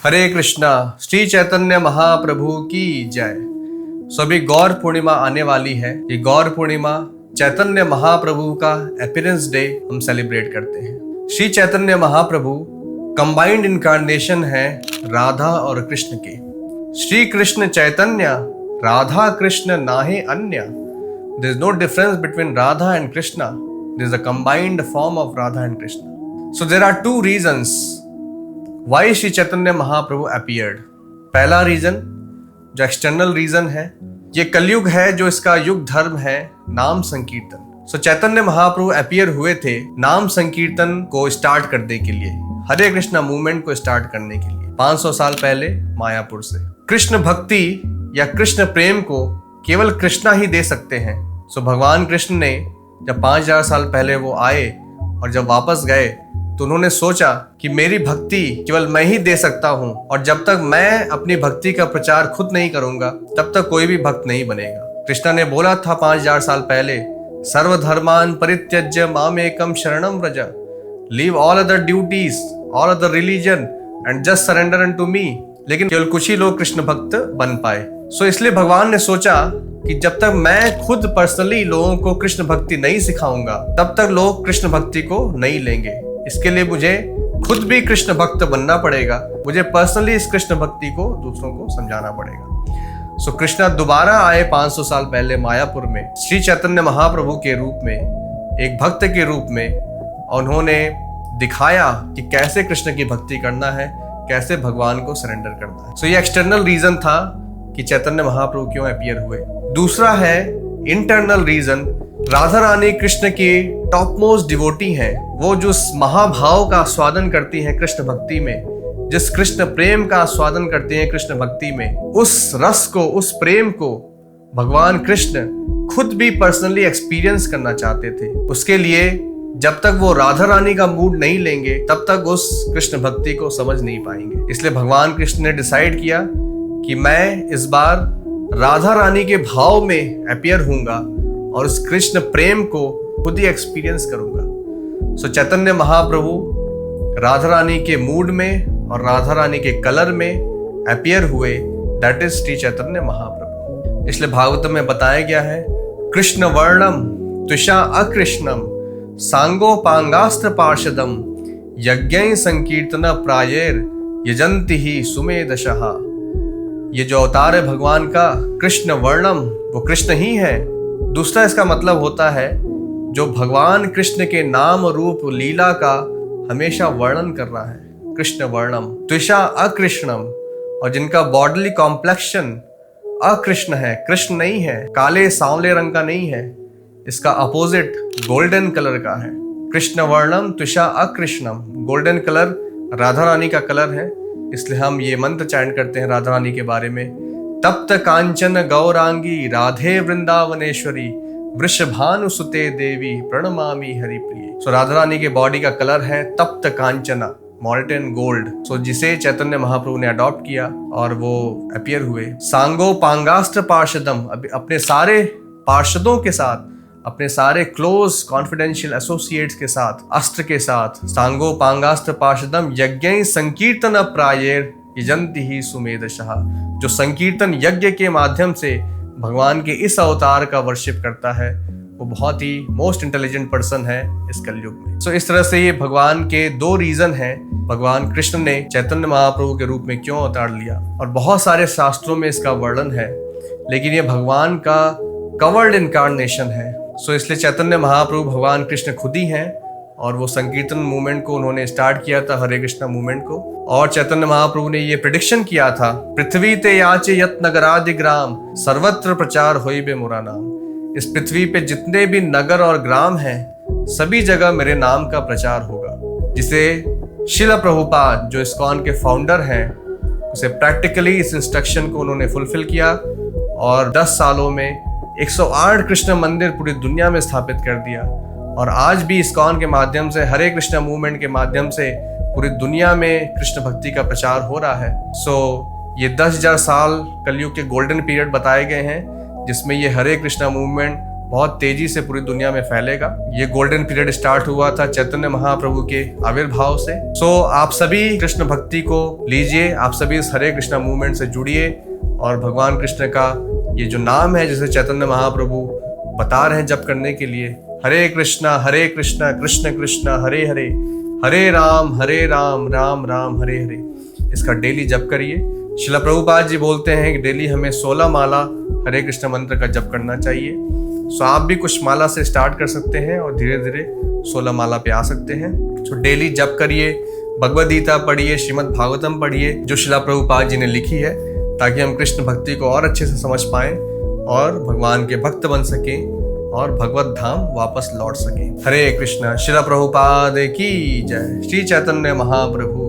हरे कृष्णा। श्री चैतन्य महाप्रभु की जय। अभी गौर पूर्णिमा आने वाली है। ये गौर पूर्णिमा चैतन्य महाप्रभु का अपीयरेंस डे हम सेलिब्रेट करते हैं। श्री चैतन्य महाप्रभु कंबाइंड इनकारनेशन है राधा और कृष्ण के। श्री कृष्ण चैतन्य, राधा कृष्ण नाहे अन्य। There is no difference between Radha and Krishna. There is a combined form of Radha and Krishna. So there are two reasons why Shri Chaitanya Mahaprabhu appeared. पहला रीजन जो एक्सटर्नल रीजन है, ये कलयुग है जो इसका युग धर्म है नाम संकीर्तन। सो चैतन्य महाप्रभु अपीयर हुए थे नाम संकीर्तन को स्टार्ट करने के लिए, हरे कृष्णा मूवमेंट को स्टार्ट करने के लिए 500 साल पहले मायापुर से। कृष्ण भक्ति या कृष्ण प्रेम को केवल कृष्णा ही दे सकते हैं। सो भगवान कृष्ण ने जब 5000 साल पहले वो आए और जब वापस गए तो उन्होंने सोचा कि मेरी भक्ति केवल मैं ही दे सकता हूँ, और जब तक मैं अपनी भक्ति का प्रचार खुद नहीं करूंगा तब तक कोई भी भक्त नहीं बनेगा। कृष्णा ने बोला था 5000 साल पहले, सर्वधर्मान परित्यज्य मामेकम शरणम व्रज, leave all other duties, all other religion and just surrender unto me. लेकिन केवल कुछ ही लोग कृष्ण भक्त बन पाए। सो इसलिए भगवान ने सोचा कि जब तक मैं खुद पर्सनली लोगों को कृष्ण भक्ति नहीं सिखाऊंगा तब तक लोग कृष्ण भक्ति को नहीं लेंगे। इसके लिए मुझे खुद भी कृष्ण भक्त बनना पड़ेगा। मुझे पर्सनली इस कृष्ण भक्ति को दूसरों को समझाना पड़ेगा। सो कृष्णा दोबारा आए 500 साल पहले मायापुर में श्री चैतन्य महाप्रभु के रूप में, एक भक्त के रूप में। उन्होंने दिखाया कि कैसे कृष्ण की भक्ति करना है, कैसे भगवान को सरेंडर करना है। सो ये एक्सटर्नल रीजन था कि चैतन्य महाप्रभु क्यों अपीयर हुए। दूसरा है इंटरनल रीजन। राधा रानी कृष्ण की टॉप मोस्ट डिवोटी हैं। वो जो महाभाव का आस्वादन करती हैं कृष्ण भक्ति में, जिस कृष्ण प्रेम का आस्वादन करती हैं कृष्ण भक्ति में, उस रस को, उस प्रेम को भगवान कृष्ण खुद भी पर्सनली एक्सपीरियंस करना चाहते थे। उसके लिए जब तक वो राधा रानी का मूड नहीं लेंगे तब तक उस कृष्ण भक्ति को समझ नहीं पाएंगे। इसलिए भगवान कृष्ण ने डिसाइड किया कि मैं इस बार राधा रानी के भाव में अपीयर होऊंगा और उस कृष्ण प्रेम को खुद ही एक्सपीरियंस करूंगा। सो चैतन्य महाप्रभु राधा रानी के मूड में और राधा रानी के कलर में अपीयर हुए। दैट इज श्री चैतन्य महाप्रभु। इसलिए भागवत में बताया गया है, कृष्ण वर्णम त्विषा अकृष्णम सांगोपांगास्त्र पार्षदम यज्ञ संकीर्तन प्रायेर यजंति ही सुमेधशः। ये जो अवतार है भगवान का, कृष्ण वर्णम, वो कृष्ण ही है। दूसरा इसका मतलब होता है जो भगवान कृष्ण के नाम रूप लीला का हमेशा वर्णन कर रहा है, कृष्ण वर्णम त्विषा अकृष्णम, और जिनका बॉडीली कॉम्प्लेक्शन अकृष्ण है, कृष्ण नहीं है, काले सांवले रंग का नहीं है, इसका अपोजिट गोल्डन कलर का है। कृष्ण वर्णम त्विषा अकृष्णम, गोल्डन कलर राधा रानी का कलर है। इसलिए हम ये मंत्र चैंट करते हैं राधा रानी के बारे में, तप्त कांचन गौरांगी राधे वृंदावनेश्वरी वृषभानुसुते देवी प्रणमामि हरिप्रिये। सो राधा रानी के बॉडी का कलर है तप्त कांचना, मॉल्टेन गोल्ड। सो जिसे चैतन्य महाप्रभु ने अडॉप्ट किया और वो अपीयर हुए। सांगो पांगास्त्र पार्षदम, अपने सारे पार्षदों के साथ, अपने सारे क्लोज कॉन्फिडेंशियल एसोसिएट्स के साथ, अस्त्र के साथ, सांगो पांगास्त्र पार्षदम यज्ञ संकीर्तन प्रायेर यजंति ही सुमेधशः, जो संकीर्तन यज्ञ के माध्यम से भगवान के इस अवतार का वर्शिप करता है, वो बहुत ही मोस्ट इंटेलिजेंट पर्सन है इस कलयुग में। सो इस तरह से ये भगवान के दो रीजन हैं, भगवान कृष्ण ने चैतन्य महाप्रभु के रूप में क्यों अवतार लिया। और बहुत सारे शास्त्रों में इसका वर्णन है, लेकिन ये भगवान का कवर्ड इनकारनेशन है। सो इसलिए चैतन्य महाप्रभु भगवान कृष्ण खुद ही हैं, और वो संकीर्तन मूवमेंट को उन्होंने स्टार्ट किया था, हरे कृष्णा मूवमेंट को। और चैतन्य महाप्रभु ने ये प्रेडिक्शन किया था, पृथ्वी ते याचे यत नगरादि ग्राम सर्वत्र प्रचार होई बे मोरा नाम। इस पृथ्वी पे जितने भी नगर और ग्राम हैं, सभी जगह मेरे नाम का प्रचार होगा। जिसे शिला प्रभुपाद जो इस्कॉन के फाउंडर हैं, उसे प्रैक्टिकली इस इंस्ट्रक्शन को उन्होंने फुलफिल किया और 10 सालों में 108 कृष्ण मंदिर पूरी दुनिया में स्थापित कर दिया। और आज भी इस्कॉन के माध्यम से, हरे कृष्णा मूवमेंट के माध्यम से पूरी दुनिया में कृष्ण भक्ति का प्रचार हो रहा है। सो ये 10,000 साल कलयुग के गोल्डन पीरियड बताए गए हैं, जिसमें ये हरे कृष्णा मूवमेंट बहुत तेजी से पूरी दुनिया में फैलेगा। ये गोल्डन पीरियड स्टार्ट हुआ था चैतन्य महाप्रभु के आविर्भाव से। सो आप सभी कृष्ण भक्ति को लीजिए, आप सभी इस हरे कृष्णा मूवमेंट से जुड़िए और भगवान कृष्ण का ये जो नाम है जिसे चैतन्य महाप्रभु बता रहे हैं जप करने के लिए, हरे कृष्णा कृष्ण कृष्ण हरे हरे, हरे राम राम राम हरे हरे, इसका डेली जप करिए। श्रील प्रभुपाद जी बोलते हैं कि डेली हमें 16 माला हरे कृष्ण मंत्र का जप करना चाहिए। सो आप भी कुछ माला से स्टार्ट कर सकते हैं और धीरे धीरे 16 माला पे आ सकते हैं। तो डेली जप करिए, भगवद गीता पढ़िए, श्रीमद् भागवतम पढ़िए जो श्रील प्रभुपाद जी ने लिखी है, ताकि हम कृष्ण भक्ति को और अच्छे से समझ पाएं और भगवान के भक्त बन सकें और भगवत धाम वापस लौट सकें। हरे कृष्णा। श्रील प्रभुपाद की जय। श्री चैतन्य महाप्रभु